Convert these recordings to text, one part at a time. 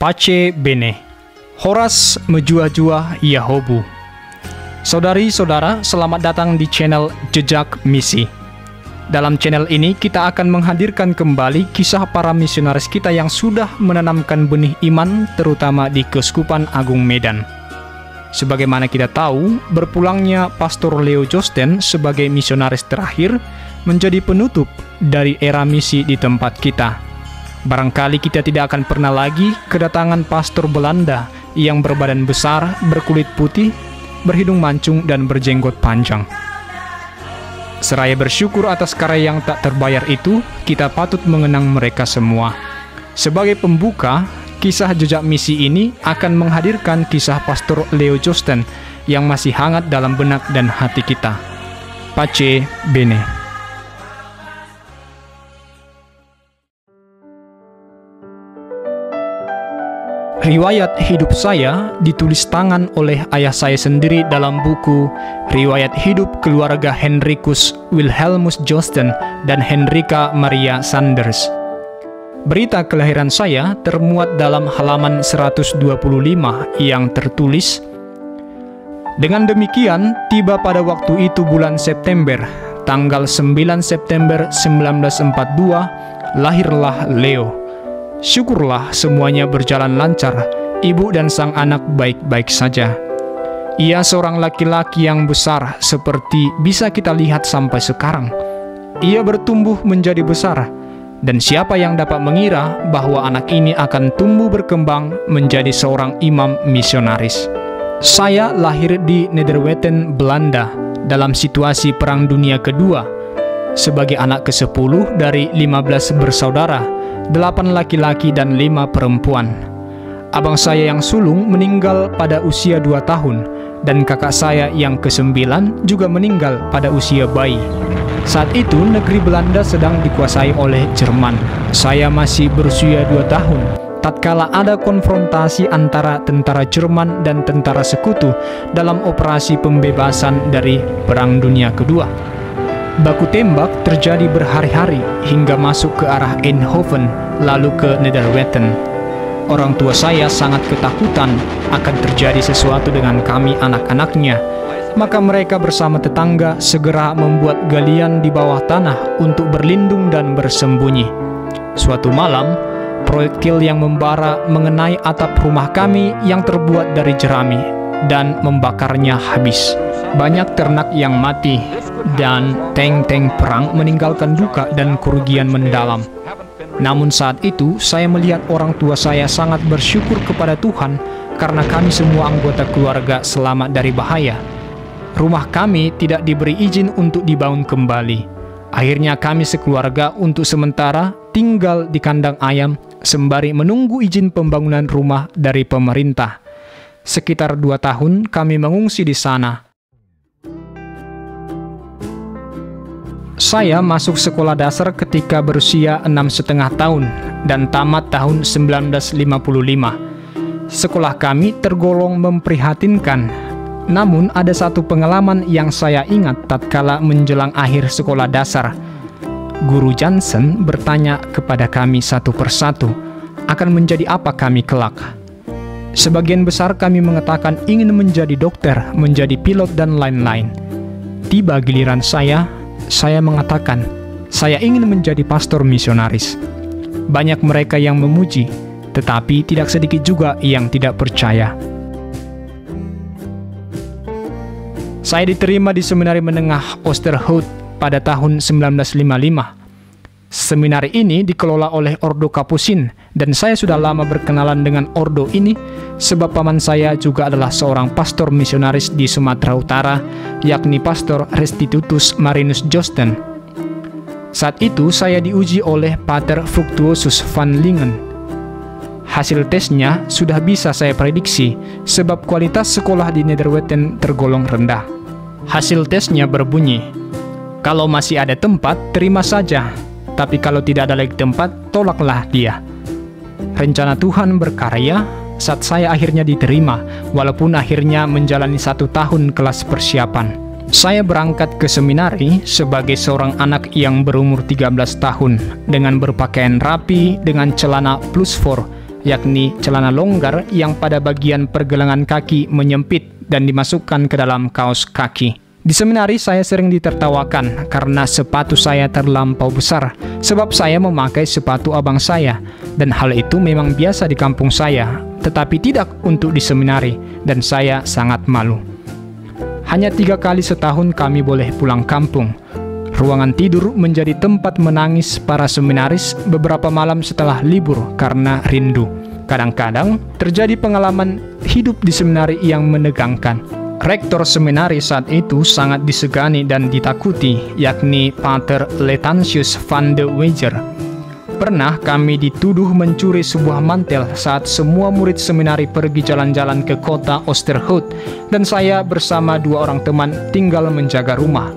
Pace bene, horas menjua-jua Yahobu. Saudari-saudara, selamat datang di channel Jejak Misi. Dalam channel ini kita akan menghadirkan kembali kisah para misionaris kita yang sudah menanamkan benih iman, terutama di Keuskupan Agung Medan. Sebagaimana kita tahu, berpulangnya Pastor Leo Joosten sebagai misionaris terakhir menjadi penutup dari era misi di tempat kita. Barangkali kita tidak akan pernah lagi kedatangan pastor Belanda yang berbadan besar, berkulit putih, berhidung mancung, dan berjenggot panjang. Seraya bersyukur atas karya yang tak terbayar itu, kita patut mengenang mereka semua. Sebagai pembuka, kisah Jejak Misi ini akan menghadirkan kisah Pastor Leo Joosten yang masih hangat dalam benak dan hati kita. Pace bene. Riwayat hidup saya ditulis tangan oleh ayah saya sendiri dalam buku Riwayat Hidup Keluarga Henricus Wilhelmus Joosten dan Henrika Maria Sanders. Berita kelahiran saya termuat dalam halaman 125 yang tertulis, "Dengan demikian, tiba pada waktu itu bulan September, tanggal 9 September 1942, lahirlah Leo. Syukurlah semuanya berjalan lancar, ibu dan sang anak baik-baik saja. Ia seorang laki-laki yang besar seperti bisa kita lihat sampai sekarang. Ia bertumbuh menjadi besar, dan siapa yang dapat mengira bahwa anak ini akan tumbuh berkembang menjadi seorang imam misionaris. Saya lahir di Nederwetten, Belanda, dalam situasi Perang Dunia Kedua, sebagai anak ke-10 dari 15 bersaudara, 8 laki-laki dan 5 perempuan. Abang saya yang sulung meninggal pada usia 2 tahun, dan kakak saya yang ke-9 juga meninggal pada usia bayi. Saat itu negeri Belanda sedang dikuasai oleh Jerman. Saya masih berusia 2 tahun. Tatkala ada konfrontasi antara tentara Jerman dan tentara sekutu dalam operasi pembebasan dari Perang Dunia Kedua. Baku tembak terjadi berhari-hari hingga masuk ke arah Eindhoven, lalu ke Nederwetten. Orang tua saya sangat ketakutan akan terjadi sesuatu dengan kami anak-anaknya. Maka mereka bersama tetangga segera membuat galian di bawah tanah untuk berlindung dan bersembunyi. Suatu malam, proyektil yang membara mengenai atap rumah kami yang terbuat dari jerami dan membakarnya habis. Banyak ternak yang mati, dan tank-tank perang meninggalkan duka dan kerugian mendalam. Namun saat itu, saya melihat orang tua saya sangat bersyukur kepada Tuhan karena kami semua anggota keluarga selamat dari bahaya. Rumah kami tidak diberi izin untuk dibangun kembali. Akhirnya kami sekeluarga untuk sementara tinggal di kandang ayam sembari menunggu izin pembangunan rumah dari pemerintah. Sekitar 2 tahun kami mengungsi di sana. Saya masuk sekolah dasar ketika berusia 6,5 tahun dan tamat tahun 1955. Sekolah kami tergolong memprihatinkan. Namun ada satu pengalaman yang saya ingat tatkala menjelang akhir sekolah dasar. Guru Jansen bertanya kepada kami satu persatu, akan menjadi apa kami kelak. Sebagian besar kami mengatakan ingin menjadi dokter, menjadi pilot, dan lain-lain. Tiba giliran saya mengatakan, saya ingin menjadi pastor misionaris. Banyak mereka yang memuji, tetapi tidak sedikit juga yang tidak percaya. Saya diterima di seminari menengah Oosterhout pada tahun 1955. Seminari ini dikelola oleh Ordo Kapusin, dan saya sudah lama berkenalan dengan Ordo ini, sebab paman saya juga adalah seorang pastor misionaris di Sumatera Utara, yakni Pastor Restitutus Marinus Joosten. Saat itu saya diuji oleh Pater Fructuosus van Lingen. Hasil tesnya sudah bisa saya prediksi, sebab kualitas sekolah di Nederwetten tergolong rendah. Hasil tesnya berbunyi, kalau masih ada tempat, terima saja. Tapi kalau tidak ada lagi tempat, tolaklah dia. Rencana Tuhan berkarya saat saya akhirnya diterima, walaupun akhirnya menjalani 1 tahun kelas persiapan. Saya berangkat ke seminari sebagai seorang anak yang berumur 13 tahun, dengan berpakaian rapi, dengan celana plus 4, yakni celana longgar yang pada bagian pergelangan kaki menyempit dan dimasukkan ke dalam kaos kaki. Di seminari saya sering ditertawakan karena sepatu saya terlampau besar, sebab saya memakai sepatu abang saya, dan hal itu memang biasa di kampung saya, tetapi tidak untuk di seminari, dan saya sangat malu. Hanya 3 kali setahun kami boleh pulang kampung. Ruangan tidur menjadi tempat menangis para seminaris beberapa malam setelah libur karena rindu. Kadang-kadang terjadi pengalaman hidup di seminari yang menegangkan. Rektor seminari saat itu sangat disegani dan ditakuti, yakni Pater Latantius van de Weyer. Pernah kami dituduh mencuri sebuah mantel saat semua murid seminari pergi jalan-jalan ke kota Oosterhout, dan saya bersama 2 orang teman tinggal menjaga rumah.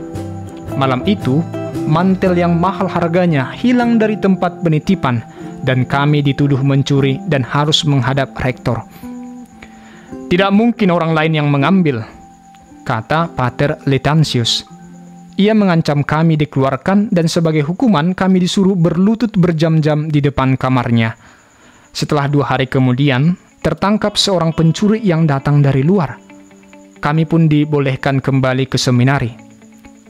Malam itu, mantel yang mahal harganya hilang dari tempat penitipan, dan kami dituduh mencuri dan harus menghadap rektor. "Tidak mungkin orang lain yang mengambil," kata Pater Latantius. Ia mengancam kami dikeluarkan, dan sebagai hukuman kami disuruh berlutut berjam-jam di depan kamarnya. Setelah 2 hari kemudian, tertangkap seorang pencuri yang datang dari luar. Kami pun dibolehkan kembali ke seminari.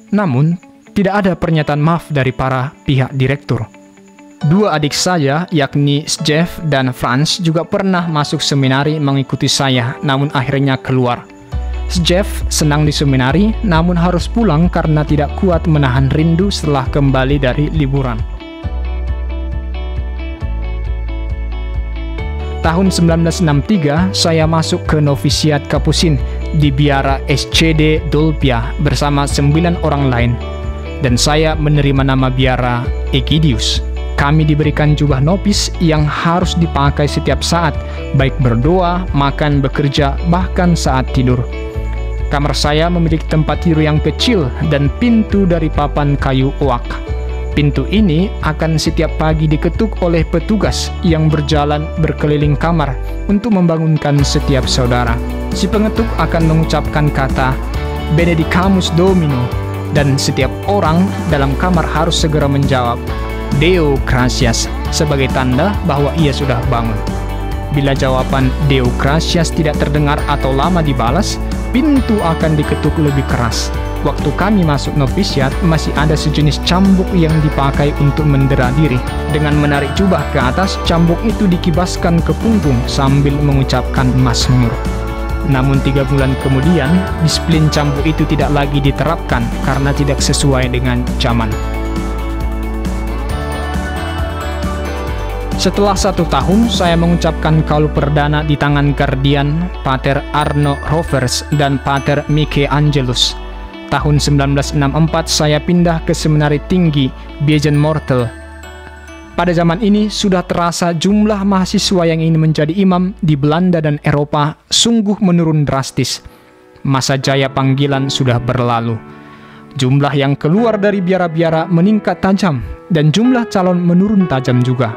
Namun, tidak ada pernyataan maaf dari para pihak direktur. 2 adik saya, yakni Jeff dan Franz, juga pernah masuk seminari mengikuti saya, namun akhirnya keluar. Jeff senang di seminari, namun harus pulang karena tidak kuat menahan rindu setelah kembali dari liburan. Tahun 1963, saya masuk ke novisiat Kapusin di biara SCD Dolpia bersama 9 orang lain, dan saya menerima nama biara Egidius. Kami diberikan jubah nopis yang harus dipakai setiap saat, baik berdoa, makan, bekerja, bahkan saat tidur. Kamar saya memiliki tempat tidur yang kecil dan pintu dari papan kayu oak. Pintu ini akan setiap pagi diketuk oleh petugas yang berjalan berkeliling kamar untuk membangunkan setiap saudara. Si pengetuk akan mengucapkan kata Benedicamus Domino, dan setiap orang dalam kamar harus segera menjawab Deo gratias sebagai tanda bahwa ia sudah bangun. Bila jawaban Deo gratias tidak terdengar atau lama dibalas, pintu akan diketuk lebih keras. Waktu kami masuk novisiat, masih ada sejenis cambuk yang dipakai untuk mendera diri. Dengan menarik jubah ke atas, cambuk itu dikibaskan ke punggung sambil mengucapkan mazmur. Namun 3 bulan kemudian, disiplin cambuk itu tidak lagi diterapkan karena tidak sesuai dengan zaman. Setelah 1 tahun, saya mengucapkan kaul perdana di tangan Guardian, Pater Arno Rovers dan Pater Michaelangelus. Tahun 1964 saya pindah ke seminari tinggi Biegenmortel. Pada zaman ini sudah terasa jumlah mahasiswa yang ingin menjadi imam di Belanda dan Eropa sungguh menurun drastis. Masa jaya panggilan sudah berlalu. Jumlah yang keluar dari biara-biara meningkat tajam dan jumlah calon menurun tajam juga.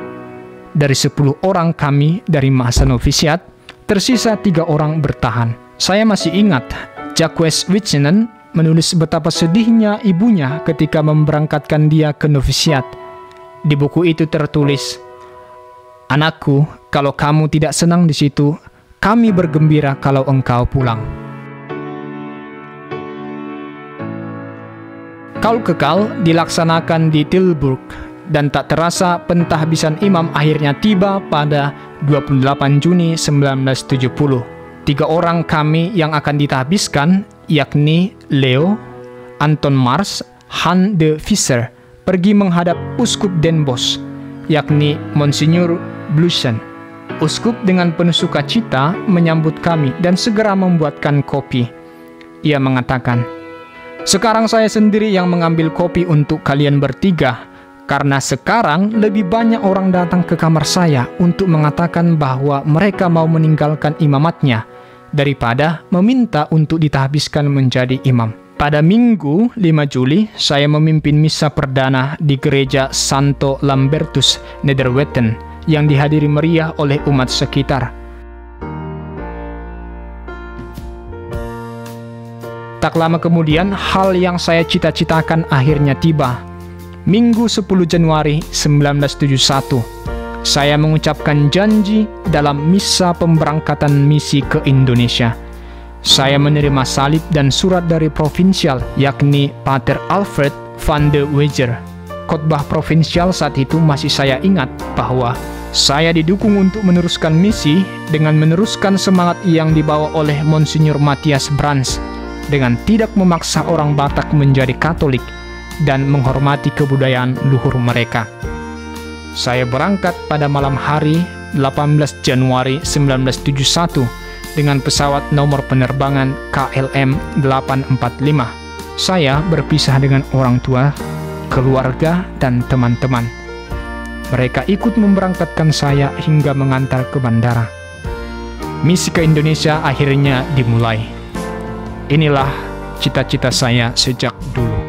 Dari 10 orang kami dari masa novisiat, tersisa 3 orang bertahan. Saya masih ingat Jacques Wijnen menulis betapa sedihnya ibunya ketika memberangkatkan dia ke novisiat. Di buku itu tertulis, "Anakku, kalau kamu tidak senang di situ, kami bergembira kalau engkau pulang." Kaul kekal dilaksanakan di Tilburg, dan tak terasa pentahbisan imam akhirnya tiba pada 28 Juni 1970. 3 orang kami yang akan ditahbiskan, yakni Leo, Anton Mars, Han de Visser, pergi menghadap Uskup Den Bosch, yakni Monsignor Blusen. Uskup dengan penuh sukacita menyambut kami dan segera membuatkan kopi. Ia mengatakan, "Sekarang saya sendiri yang mengambil kopi untuk kalian bertiga, karena sekarang lebih banyak orang datang ke kamar saya untuk mengatakan bahwa mereka mau meninggalkan imamatnya, daripada meminta untuk ditahbiskan menjadi imam." Pada Minggu 5 Juli, saya memimpin misa perdana di gereja Santo Lambertus, Nederwetten, yang dihadiri meriah oleh umat sekitar. Tak lama kemudian, hal yang saya cita-citakan akhirnya tiba. Minggu 10 Januari 1971, saya mengucapkan janji dalam misa pemberangkatan misi ke Indonesia. Saya menerima salib dan surat dari provinsial, yakni Pater Alfred van de Wever. Khotbah provinsial saat itu masih saya ingat bahwa saya didukung untuk meneruskan misi dengan meneruskan semangat yang dibawa oleh Monsignor Matthias Brands dengan tidak memaksa orang Batak menjadi Katolik dan menghormati kebudayaan luhur mereka. Saya berangkat pada malam hari 18 Januari 1971 dengan pesawat nomor penerbangan KLM 845. Saya berpisah dengan orang tua, keluarga, dan teman-teman. Mereka ikut memberangkatkan saya hingga mengantar ke bandara. Misi ke Indonesia akhirnya dimulai. Inilah cita-cita saya sejak dulu.